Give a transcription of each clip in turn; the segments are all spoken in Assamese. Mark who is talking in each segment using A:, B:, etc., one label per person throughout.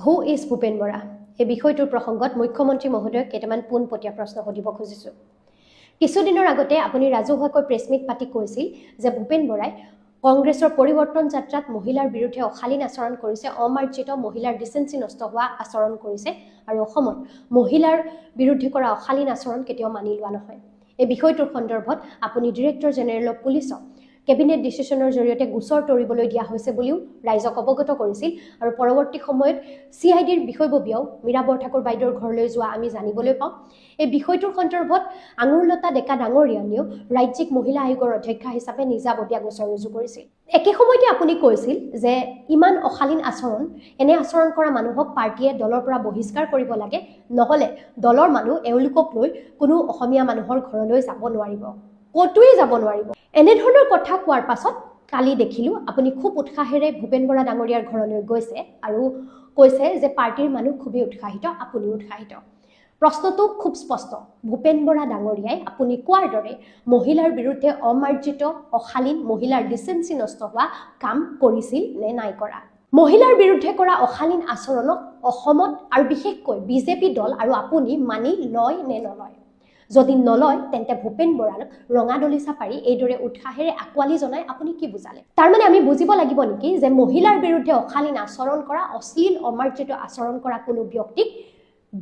A: হু ইজ ভূপেন বৰা এই বিষয়টোৰ প্ৰসংগত মুখ্যমন্ত্ৰী মহোদয়ক কেইটামান পোনপটীয়া প্ৰশ্ন সুধিব খুজিছোঁ। কিছুদিনৰ আগতে আপুনি ৰাজহুৱাকৈ প্ৰেছমিট পাতি কৈছিল যে ভূপেন বৰাই কংগ্ৰেছৰ পৰিৱৰ্তন যাত্ৰাত মহিলাৰ বিৰুদ্ধে অশালীন আচৰণ কৰিছে, অমাৰ্জিত মহিলাৰ ডিচেন্সি নষ্ট হোৱা আচৰণ কৰিছে আৰু অসমত মহিলাৰ বিৰুদ্ধে কৰা অশালীন আচৰণ কেতিয়াও মানি লোৱা নহয়। এই বিষয়টোৰ সন্দৰ্ভত আপুনি ডিৰেক্টৰ জেনেৰেল অফ পুলিচক কেবিনেট ডিচিশ্যনৰ জৰিয়তে গোচৰ তৰিবলৈ দিয়া হৈছে বুলিও ৰাইজক অৱগত কৰিছিল আৰু পৰৱৰ্তী সময়ত CIDৰ বিষয়ববীয়াও মীৰা বৰঠাকুৰ বাইদেউৰ ঘৰলৈ যোৱা আমি জানিবলৈ পাওঁ। এই বিষয়টোৰ সন্দৰ্ভত আঙুৰলতা ডেকা ডাঙৰীয়ানীয়েও ৰাজ্যিক মহিলা আয়োগৰ অধ্যক্ষা হিচাপে নিজাববীয়া গোচৰ ৰুজু কৰিছিল। একে সময়তে আপুনি কৈছিল যে ইমান অশালীন আচৰণ, এনে আচৰণ কৰা মানুহক পাৰ্টীয়ে দলৰ পৰা বহিষ্কাৰ কৰিব লাগে, নহ'লে দলৰ মানুহ এওঁলোকক লৈ কোনো অসমীয়া মানুহৰ ঘৰলৈ যাব নোৱাৰিব, ক'তোৱে যাব নোৱাৰিব। এনেধৰণৰ কথা কোৱাৰ পাছত কালি দেখিলোঁ আপুনি খুব উৎসাহেৰে ভূপেন বৰা ডাঙৰীয়াৰ ঘৰলৈ গৈছে আৰু কৈছে যে পাৰ্টীৰ মানুহ খুবেই উৎসাহিত, আপুনিও উৎসাহিত। প্ৰশ্নটো খুব স্পষ্ট, ভূপেন বৰা ডাঙৰীয়াই আপুনি কোৱাৰ দৰে মহিলাৰ বিৰুদ্ধে অমাৰ্জিত অশালীন মহিলাৰ ডিচেন্সি নষ্ট হোৱা কাম কৰিছিল নে নাই কৰা? মহিলাৰ বিৰুদ্ধে কৰা অশালীন আচৰণক অসমত আৰু বিশেষকৈ বিজেপি দল আৰু আপুনি মানি লয় নে নলয়? যদি নলয় তেন্তে ভূপেন বৰাক ৰঙা দলিচা পাৰি এইদৰে উৎসাহেৰে আঁকোৱালি জনাই আপুনি কি বুজালে? তাৰমানে আমি বুজিব লাগিব নেকি যে মহিলাৰ বিৰুদ্ধে অশালীন আচৰণ কৰা, অশ্লীল অমাৰ্জিত আচৰণ কৰা কোনো ব্যক্তিক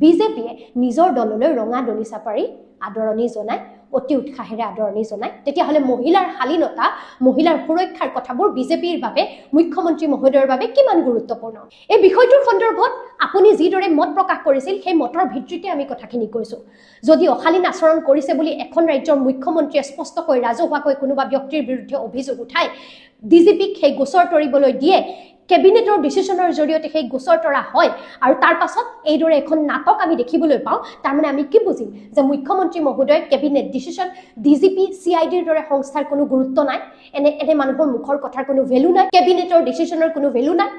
A: বিজেপিয়ে নিজৰ দললৈ ৰঙা দলিচা পাৰি আদৰণি জনায়, অতি উৎসাহেৰে আদৰণি জনায়, তেতিয়াহ'লে মহিলাৰ শালীনতা, মহিলাৰ সুৰক্ষাৰ কথাবোৰ বিজেপিৰ বাবে, মুখ্যমন্ত্ৰী মহোদয়ৰ বাবে কিমান গুৰুত্বপূৰ্ণ? এই বিষয়টোৰ সন্দৰ্ভত আপুনি যিদৰে মত প্ৰকাশ কৰিছিল সেই মতৰ ভিত্তিতে আমি কথাখিনি কৈছোঁ। যদি অশালীন আচৰণ কৰিছে বুলি এখন ৰাজ্যৰ মুখ্যমন্ত্ৰীয়ে স্পষ্টকৈ ৰাজহুৱাকৈ কোনোবা ব্যক্তিৰ বিৰুদ্ধে অভিযোগ উঠাই DGPক সেই গোচৰ তৰিবলৈ দিয়ে, কেবিনেটৰ ডিচিশ্যনৰ জৰিয়তে সেই গোচৰ তৰা হয় আৰু তাৰ পাছত এইদৰে এখন নাটক আমি দেখিবলৈ পাওঁ, তাৰমানে আমি কি বুজিম যে মুখ্যমন্ত্ৰী মহোদয়, কেবিনেট ডিচিশ্যন, DGP, CIDৰ দৰে সংস্থাৰ কোনো গুৰুত্ব নাই, এনে মানুহৰ মুখৰ কথাৰ কোনো ভেলু নাই, কেবিনেটৰ ডিচিশ্যনৰ কোনো ভেলু নাই,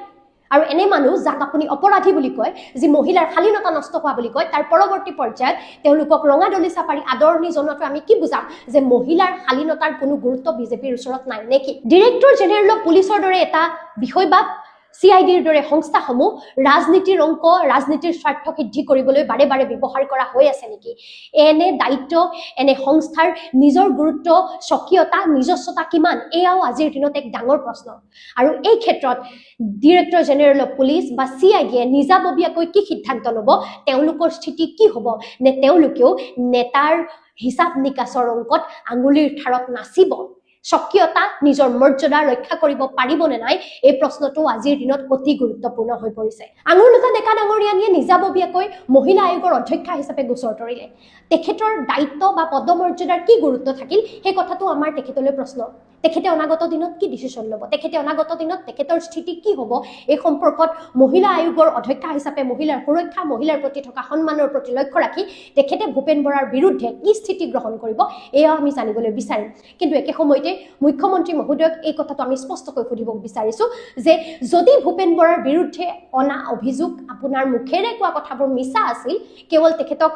A: আৰু এনে মানুহ যাক আপুনি অপৰাধী বুলি কয়, যি মহিলাৰ শালীনতা নষ্ট হোৱা বুলি কয়, তাৰ পৰৱৰ্তী পৰ্যায়ত তেওঁলোকক ৰঙা দলিচা পাৰি আদৰণি জনোৱাটো আমি কি বুজাম যে মহিলাৰ শালীনতাৰ কোনো গুৰুত্ব বিজেপিৰ ওচৰত নাই নেকি? ডিৰেক্টৰ জেনেৰেল অফ পুলিচৰ দৰে এটা বিষয় বা CIDৰ দৰে সংস্থাসমূহ ৰাজনীতিৰ অংক, ৰাজনীতিৰ স্বাৰ্থ সিদ্ধি কৰিবলৈ বাৰে বাৰে ব্যৱহাৰ কৰা হৈ আছে নেকি? এনে দায়িত্ব, এনে সংস্থাৰ নিজৰ গুৰুত্ব, স্বকীয়তা, নিজস্বতা কিমান, এয়াও আজিৰ দিনত এক ডাঙৰ প্ৰশ্ন। আৰু এই ক্ষেত্ৰত ডিৰেক্টৰ জেনেৰেল অফ পুলিচ বা CIDয়ে নিজাববীয়াকৈ কি সিদ্ধান্ত ল'ব, তেওঁলোকৰ স্থিতি কি হ'ব, নে তেওঁলোকেও নেতাৰ হিচাপ নিকাচৰ অংকত আঙুলিৰ ঠাৰত নাচিব? স্বকীয়তা, নিজৰ মৰ্যাদা ৰক্ষা কৰিব পাৰিব নে নাই, এই প্ৰশ্নটো আজিৰ দিনত অতি গুৰুত্বপূৰ্ণ হৈ পৰিছে। আঙুৰলতা ডেকা ডাঙৰীয়ানীয়ে নিজাববীয়াকৈ মহিলা আয়োগৰ অধ্যক্ষা হিচাপে গোচৰ তৰিলে। তেখেতৰ দায়িত্ব বা পদমৰ্যাদাৰ কি গুৰুত্ব থাকিল সেই কথাটো আমাৰ তেখেতলৈ প্ৰশ্ন। তেখেতে অনাগত দিনত কি ডিচিশ্যন ল'ব, তেখেতে অনাগত দিনত তেখেতৰ স্থিতি কি হ'ব, এই সম্পৰ্কত মহিলা আয়োগৰ অধ্যক্ষা হিচাপে মহিলাৰ সুৰক্ষা, মহিলাৰ প্ৰতি থকা সন্মানৰ প্ৰতি লক্ষ্য ৰাখি তেখেতে ভূপেন বৰাৰ বিৰুদ্ধে কি স্থিতি গ্ৰহণ কৰিব, এয়া আমি জানিবলৈ বিচাৰিম। কিন্তু একে সময়তে মুখ্যমন্ত্ৰী মহোদয়ক এই কথাটো আমি স্পষ্টকৈ সুধিব বিচাৰিছোঁ যে যদি ভূপেন বৰাৰ বিৰুদ্ধে অনা অভিযোগ, আপোনাৰ মুখেৰে কোৱা কথাবোৰ মিছা আছিল, কেৱল তেখেতক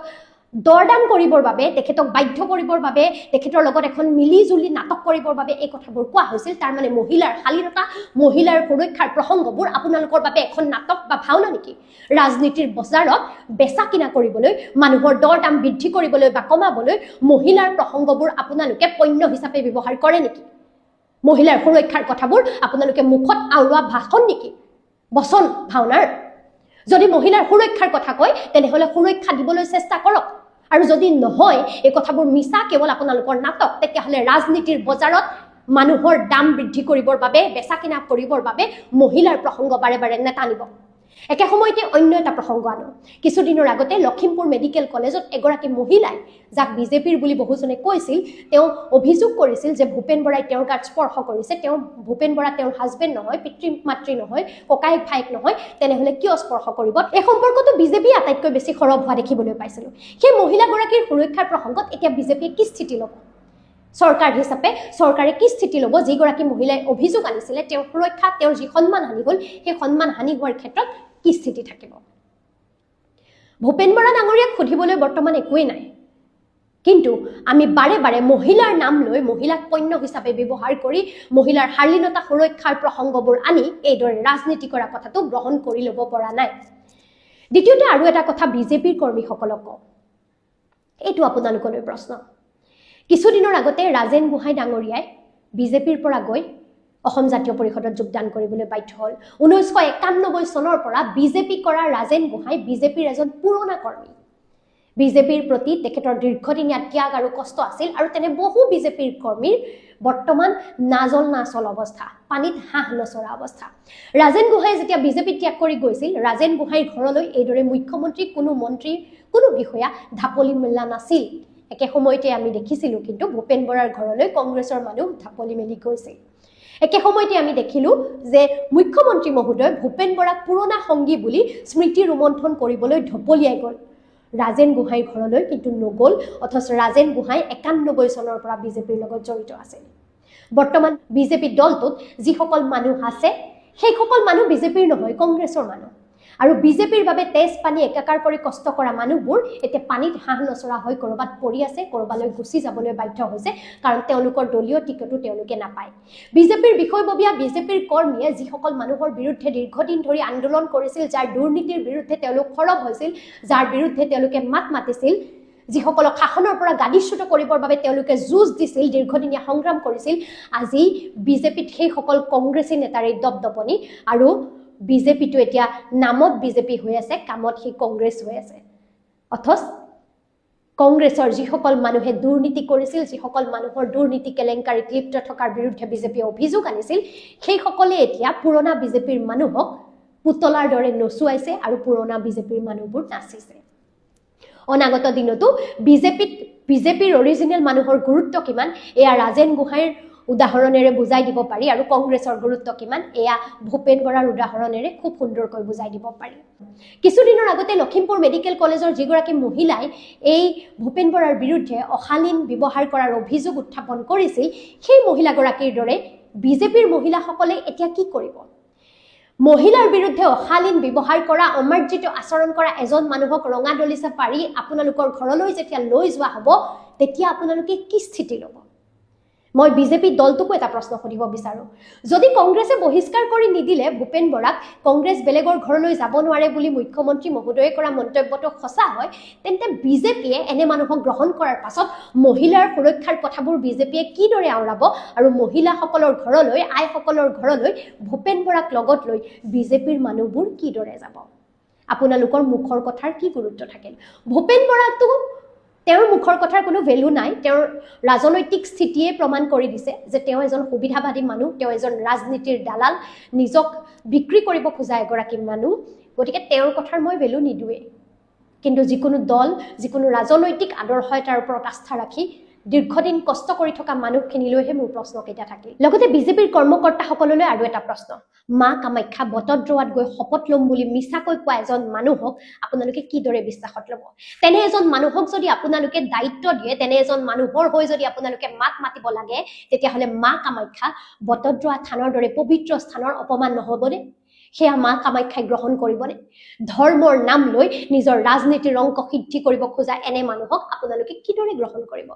A: দৰদাম কৰিবৰ বাবে, তেখেতক বাধ্য কৰিবৰ বাবে, তেখেতৰ লগত এখন মিলিজুলি নাটক কৰিবৰ বাবে এই কথাবোৰ কোৱা হৈছিল, তাৰমানে মহিলাৰ শালীনতা, মহিলাৰ সুৰক্ষাৰ প্ৰসংগবোৰ আপোনালোকৰ বাবে এখন নাটক বা ভাওনা নেকি? ৰাজনীতিৰ বজাৰত বেচা কিনা কৰিবলৈ, মানুহৰ দৰদাম বৃদ্ধি কৰিবলৈ বা কমাবলৈ মহিলাৰ প্ৰসংগবোৰ আপোনালোকে পণ্য হিচাপে ব্যৱহাৰ কৰে নেকি? মহিলাৰ সুৰক্ষাৰ কথাবোৰ আপোনালোকে মুখত আওৰোৱা ভাষণ নেকি? বচন ভাওনাৰ? যদি মহিলাৰ সুৰক্ষাৰ কথা কয় তেনেহ'লে সুৰক্ষা দিবলৈ চেষ্টা কৰক, আৰু যদি নহয় এই কথাবোৰ মিছা, কেৱল আপোনালোকৰ নাটক, তেতিয়াহ'লে ৰাজনীতিৰ বজাৰত মানুহৰ দাম বৃদ্ধি কৰিবৰ বাবে, বেচা কিনা কৰিবৰ বাবে মহিলাৰ প্ৰসংগ বাৰে বাৰে নেটানিব। একে সময়তে অন্য এটা প্ৰসংগ আনো। কিছুদিনৰ আগতে লখিমপুৰ মেডিকেল কলেজত এগৰাকী মহিলাই, যাক বিজেপিৰ বুলি বহুজনে কৈছিল, তেওঁ অভিযোগ কৰিছিল যে ভূপেন বৰাই তেওঁৰ গাত স্পৰ্শ কৰিছে। ভূপেন বৰা তেওঁৰ হাজবেণ্ড নহয়, পিতৃ মাতৃ নহয়, ককায়েক ভায়েক নহয়, তেনেহ'লে কিয় স্পৰ্শ কৰিব? এই সম্পৰ্কটো বিজেপি আটাইতকৈ বেছি সৰব হোৱা দেখিবলৈ পাইছিলোঁ। সেই মহিলাগৰাকীৰ সুৰক্ষাৰ প্ৰসংগত এতিয়া বিজেপিয়ে কি স্থিতি ল'ব? চৰকাৰ হিচাপে চৰকাৰে কি স্থিতি ল'ব? যিগৰাকী মহিলাই অভিযোগ আনিছিলে, তেওঁৰ সুৰক্ষা, তেওঁৰ যি সন্মান হানি হ'ল, সেই সন্মান হানি হোৱাৰ ক্ষেত্ৰত কি স্থিতি থাকিব? ভূপেন বৰা ডাঙৰীয়াক সুধিবলৈ বৰ্তমান একোৱেই নাই, কিন্তু আমি বাৰে বাৰে মহিলাৰ নাম লৈ, মহিলাক পণ্য হিচাপে ব্যৱহাৰ কৰি, মহিলাৰ শালীনতা সুৰক্ষাৰ প্ৰসংগবোৰ আনি এইদৰে ৰাজনীতি কৰা কথাটো গ্ৰহণ কৰি ল'ব পৰা নাই। দ্বিতীয়তে আৰু এটা কথা বিজেপিৰ কৰ্মীসকলক কওঁ, এইটো আপোনালোকলৈ প্ৰশ্ন। কিছুদিনৰ আগতে ৰাজেন গোহাঁই ডাঙৰীয়াই বিজেপিৰ পৰা গৈ অসম জাতীয় পৰিষদত যোগদান কৰিবলৈ বাধ্য হ'ল। 1991 চনৰ পৰা বিজেপি কৰা ৰাজেন গোহাঁই বিজেপিৰ এজন পুৰণা কৰ্মী। বিজেপিৰ প্ৰতি তেখেতৰ দীৰ্ঘদিনীয়া ত্যাগ আৰু কষ্ট আছিল, আৰু তেনে বহু বিজেপিৰ কৰ্মীৰ বৰ্তমান নাজল নাচল অৱস্থা, পানীত হাঁহ নচৰা অৱস্থা। ৰাজেন গোহাঁই যেতিয়া বিজেপি ত্যাগ কৰি গৈছিল, ৰাজেন গোহাঁইৰ ঘৰলৈ এইদৰে মুখ্যমন্ত্ৰী, কোনো মন্ত্ৰী, কোনো বিষয়া ঢাপলি মেলা নাছিল। একে সময়তে আমি দেখিছিলোঁ কিন্তু ভূপেন বৰাৰ ঘৰলৈ কংগ্ৰেছৰ মানুহ ঢাপলি মেলি গৈছিল। একে সময়তে আমি দেখিলোঁ যে মুখ্যমন্ত্ৰী মহোদয় ভূপেন বৰাক পুৰণা সংগী বুলি স্মৃতি ৰোমন্থন কৰিবলৈ ঢপলিয়াই গ'ল। ৰাজেন গোহাঁইৰ ঘৰলৈ কিন্তু নগ'ল, অথচ ৰাজেন গোহাঁই 91 চনৰ পৰা বিজেপিৰ লগত জড়িত আছিল। বৰ্তমান বিজেপি দলটোত যিসকল মানুহ আছে সেইসকল মানুহ বিজেপিৰ নহয়, কংগ্ৰেছৰ মানুহ। আৰু বিজেপিৰ বাবে তেজ পানী একাকাৰ কৰি কষ্ট কৰা মানুহবোৰ এতিয়া পানীত হাঁহ নচৰা হৈ ক'ৰবাত পৰি আছে, ক'ৰবালৈ গুচি যাবলৈ বাধ্য হৈছে, কাৰণ তেওঁলোকৰ দলীয় টিকটো তেওঁলোকে নাপায়। বিজেপিৰ বিষয়ববীয়া বিজেপিৰ কৰ্মীয়ে যিসকল মানুহৰ বিৰুদ্ধে দীৰ্ঘদিন ধৰি আন্দোলন কৰিছিল, যাৰ দুৰ্নীতিৰ বিৰুদ্ধে তেওঁলোক সৰব হৈছিল, যাৰ বিৰুদ্ধে তেওঁলোকে মাত মাতিছিল, যিসকলক শাসনৰ পৰা গাদীচ্যুত কৰিবৰ বাবে তেওঁলোকে যুঁজ দিছিল, দীৰ্ঘদিনীয়া সংগ্ৰাম কৰিছিল, আজি বিজেপিত সেইসকল কংগ্ৰেছী নেতাৰে দপদপনি, আৰু বিজেপিটো এতিয়া নামত বিজেপি হৈ আছে, কামত সেই কংগ্ৰেছ হৈ আছে। অথচ কংগ্ৰেছৰ যিসকল মানুহে দুৰ্নীতি কৰিছিল, যিসকল মানুহৰ দুৰ্নীতি কেলেংকাৰীত লিপ্ত থকাৰ বিৰুদ্ধে বিজেপিয়ে অভিযোগ আনিছিল, সেইসকলে এতিয়া পুৰণা বিজেপিৰ মানুহক পুতলাৰ দৰে নচুৱাইছে আৰু পুৰণা বিজেপিৰ মানুহবোৰ নাচিছে। অনাগত দিনতো বিজেপিৰ অৰিজিনেল মানুহৰ গুৰুত্ব কিমান এয়া ৰাজেন গোহাঁইৰ উদাহৰণেৰে বুজাই দিব পাৰি, আৰু কংগ্ৰেছৰ গুৰুত্ব কিমান এয়া ভূপেন বৰাৰ উদাহৰণেৰে খুব সুন্দৰকৈ বুজাই দিব পাৰি। কিছুদিনৰ আগতে লখিমপুৰ মেডিকেল কলেজৰ যিগৰাকী মহিলাই এই ভূপেন বৰাৰ বিৰুদ্ধে অশালীন ব্যৱহাৰ কৰাৰ অভিযোগ উত্থাপন কৰিছিল, সেই মহিলাগৰাকীৰ দৰে বিজেপিৰ মহিলাসকলে এতিয়া কি কৰিব? মহিলাৰ বিৰুদ্ধে অশালীন ব্যৱহাৰ কৰা, অমাৰ্জিত আচৰণ কৰা এজন মানুহক ৰঙা দলিচা পাৰি আপোনালোকৰ ঘৰলৈ যেতিয়া লৈ যোৱা হ'ব, তেতিয়া আপোনালোকে কি স্থিতি ল'ব? মই বিজেপি দলটোকো এটা প্ৰশ্ন সুধিব বিচাৰোঁ। যদি কংগ্ৰেছে বহিষ্কাৰ কৰি নিদিলে ভূপেন বৰাক, কংগ্ৰেছ বেলেগৰ ঘৰলৈ যাব নোৱাৰে বুলি মুখ্যমন্ত্ৰী মহোদয়ে কৰা মন্তব্যটো সঁচা হয়, তেন্তে বিজেপিয়ে এনে মানুহক গ্ৰহণ কৰাৰ পাছত মহিলাৰ সুৰক্ষাৰ কথাবোৰ বিজেপিয়ে কিদৰে আওৰাব, আৰু মহিলাসকলৰ ঘৰলৈ, আইসকলৰ ঘৰলৈ ভূপেন বৰাক লগত লৈ বিজেপিৰ মানুহবোৰ কিদৰে যাব? আপোনালোকৰ মুখৰ কথাৰ কি গুৰুত্ব থাকিল? ভূপেন বৰাকটো তেওঁৰ মুখৰ কথাৰ কোনো ভেলু নাই। তেওঁৰ ৰাজনৈতিক স্থিতিয়ে প্ৰমাণ কৰি দিছে যে তেওঁ এজন সুবিধাবাদী মানুহ, তেওঁ এজন ৰাজনীতিৰ দালাল, নিজক বিক্ৰী কৰিব খোজা এগৰাকী মানুহ। গতিকে তেওঁৰ কথাৰ মই ভেলু নিদিওঁৱেই। কিন্তু যিকোনো দল, যিকোনো ৰাজনৈতিক আদৰ্শ এটাৰ ওপৰত আস্থা ৰাখি দীৰ্ঘদিন কষ্ট কৰি থকা মানুহখিনিলৈহে মোৰ প্ৰশ্নকেইটা থাকিল। লগতে বিজেপিৰ কৰ্মকৰ্তাসকললৈ আৰু এটা প্ৰশ্ন। মা কামাখ্যা বটদ্ৰৱাত গৈ শপত ল'ম বুলি মিছাকৈ কোৱা এজন মানুহক আপোনালোকে কিদৰে বিশ্বাসত ল'ব? তেনে এজন মানুহক যদি আপোনালোকে দায়িত্ব দিয়ে, তেনে এজন মানুহৰ হৈ যদি আপোনালোকে মাত মাতিব লাগে, তেতিয়াহ'লে মা কামাখ্যা বটদ্ৰৱা থানৰ দৰে পবিত্ৰ স্থানৰ অপমান নহ'বনে? সেয়া মা কামাখ্যাই গ্ৰহণ কৰিবনে? ধৰ্মৰ নাম লৈ নিজৰ ৰাজনীতিৰ অংক সিদ্ধি কৰিব খোজা এনে মানুহক আপোনালোকে কিদৰে গ্ৰহণ কৰিব?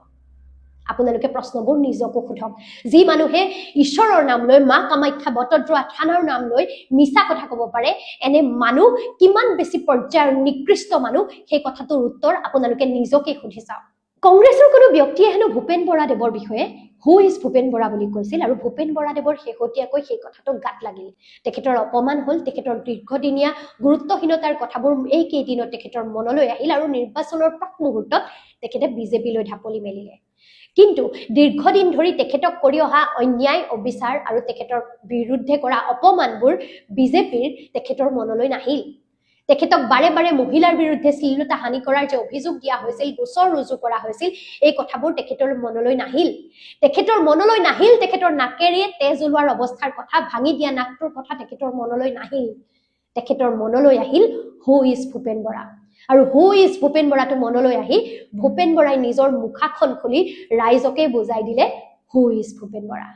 A: আপোনালোকে প্ৰশ্নবোৰ নিজকো সোধক। যি মানুহে ঈশ্বৰৰ নাম লৈ, মা কামাখ্যা বটদ্ৰৱা থানৰ নাম লৈ মিছা কথা ক'ব পাৰে, এনে মানুহ কিমান বেছি পৰ্যায়ৰ নিকৃষ্ট মানুহ, সেই কথাটোৰ উত্তৰ আপোনালোকে নিজকে সুধি চাওক। কংগ্ৰেছৰ কোনো ব্যক্তিয়ে হেনো ভূপেন বৰাদেৱৰ বিষয়ে হু ইজ ভূপেন বৰা বুলি কৈছিল, আৰু ভূপেন বৰাদেৱৰ শেহতীয়াকৈ সেই কথাটো গাত লাগিল। তেখেতৰ অপমান হ'ল, তেখেতৰ দীৰ্ঘদিনীয়া গুৰুত্বহীনতাৰ কথাবোৰ এই কেইদিনত তেখেতৰ মনলৈ আহিল, আৰু নিৰ্বাচনৰ প্ৰাক মুহূৰ্তত তেখেতে বিজেপিলৈ ঢাপলি মেলিলে। কিন্তু দীৰ্ঘদিন ধৰি তেখেতক কৰি অহা অন্যায়, অবিচাৰ আৰু তেখেতৰ বিৰুদ্ধে কৰা অপমানবোৰ বিজেপিৰ তেখেতৰ মনলৈ নাহিল। তেখেতক বাৰে বাৰে মহিলাৰ বিৰুদ্ধে শ্লীলতা হানি কৰাৰ যে অভিযোগ দিয়া হৈছিল, গোচৰ ৰুজু কৰা হৈছিল, এই কথাবোৰ তেখেতৰ মনলৈ নাহিল। তেখেতৰ মনলৈ নাহিল তেখেতৰ নাকেৰে তেজ ওলোৱাৰ অৱস্থাৰ কথা, ভাঙি দিয়া নাকটোৰ কথা তেখেতৰ মনলৈ নাহিল। তেখেতৰ মনলৈ আহিল হু ইজ ভূপেন বৰা। আৰু হু ইজ ভূপেন বৰাটো মনলৈ আহি ভূপেন বৰাই নিজৰ মুখাখন খুলি ৰাইজকে বুজাই দিলে হু ইজ ভূপেন বৰা।